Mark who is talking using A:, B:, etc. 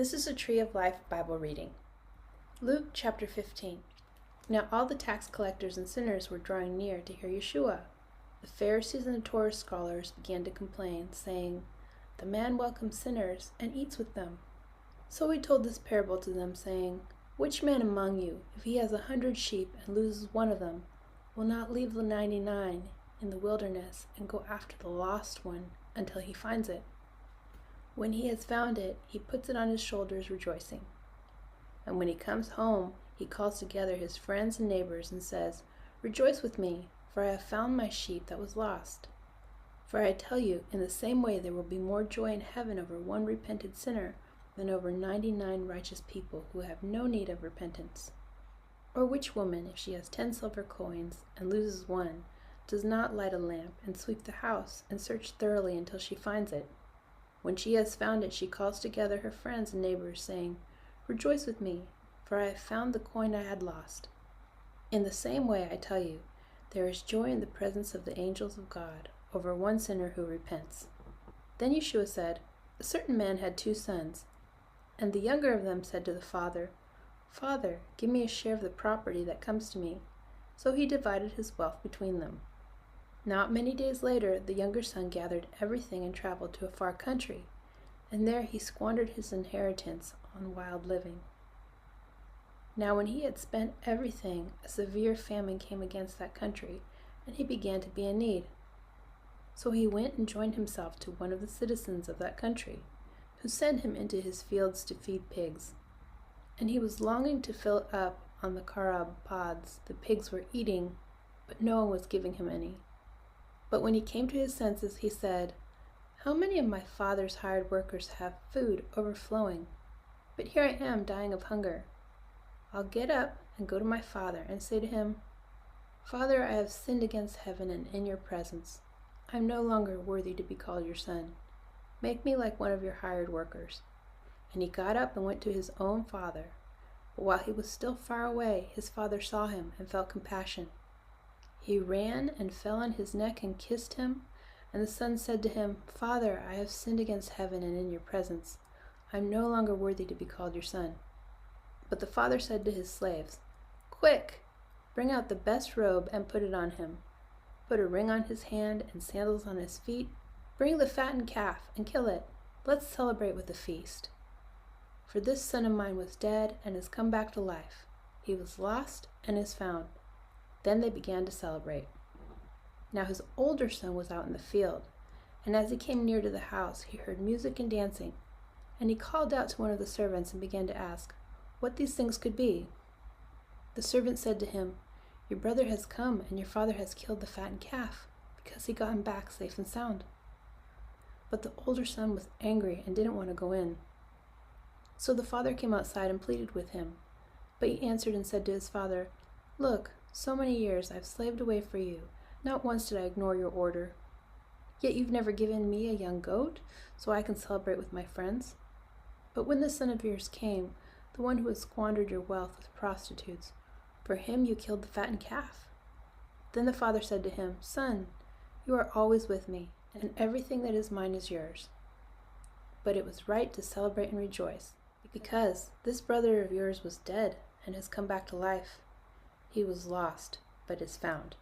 A: This is a Tree of Life Bible reading. Luke chapter 15. Now all the tax collectors and sinners were drawing near to hear Yeshua. The Pharisees and the Torah scholars began to complain, saying, "The man welcomes sinners and eats with them." So he told this parable to them, saying, "Which man among you, if he has 100 sheep and loses one of them, will not leave the 99 in the wilderness and go after the lost one until he finds it? When he has found it, he puts it on his shoulders rejoicing. And when he comes home, he calls together his friends and neighbors and says, 'Rejoice with me, for I have found my sheep that was lost.' For I tell you, in the same way there will be more joy in heaven over one repentant sinner than over 99 righteous people who have no need of repentance. Or which woman, if she has 10 silver coins and loses one, does not light a lamp and sweep the house and search thoroughly until she finds it? When she has found it, she calls together her friends and neighbors, saying, 'Rejoice with me, for I have found the coin I had lost.' In the same way, I tell you, there is joy in the presence of the angels of God over one sinner who repents." Then Yeshua said, "A certain man had 2 sons, and the younger of them said to the father, 'Father, give me a share of the property that comes to me.' So he divided his wealth between them. Not many days later, the younger son gathered everything and traveled to a far country, and there he squandered his inheritance on wild living. Now when he had spent everything, a severe famine came against that country, and he began to be in need. So he went and joined himself to one of the citizens of that country, who sent him into his fields to feed pigs. And he was longing to fill up on the carob pods the pigs were eating, but no one was giving him any. But when he came to his senses, he said, 'How many of my father's hired workers have food overflowing? But here I am dying of hunger. I'll get up and go to my father and say to him, Father, I have sinned against heaven and in your presence. I am no longer worthy to be called your son. Make me like one of your hired workers.' And he got up and went to his own father. But while he was still far away, his father saw him and felt compassion. He ran and fell on his neck and kissed him, and the son said to him, 'Father, I have sinned against heaven and in your presence. I am no longer worthy to be called your son.' But the father said to his slaves, 'Quick, bring out the best robe and put it on him. Put a ring on his hand and sandals on his feet. Bring the fattened calf and kill it. Let's celebrate with a feast. For this son of mine was dead and has come back to life. He was lost and is found.' Then they began to celebrate. Now his older son was out in the field, and as he came near to the house, he heard music and dancing. And he called out to one of the servants and began to ask what these things could be. The servant said to him, 'Your brother has come, and your father has killed the fattened calf, because he got him back safe and sound.' But the older son was angry and didn't want to go in. So the father came outside and pleaded with him. But he answered and said to his father, 'Look, so many years I've slaved away for you. Not once did I ignore your order. Yet you've never given me a young goat, so I can celebrate with my friends. But when this son of yours came, the one who has squandered your wealth with prostitutes, for him you killed the fattened calf.' Then the father said to him, 'Son, you are always with me, and everything that is mine is yours.' But it was right to celebrate and rejoice, because this brother of yours was dead and has come back to life. He was lost, but is found."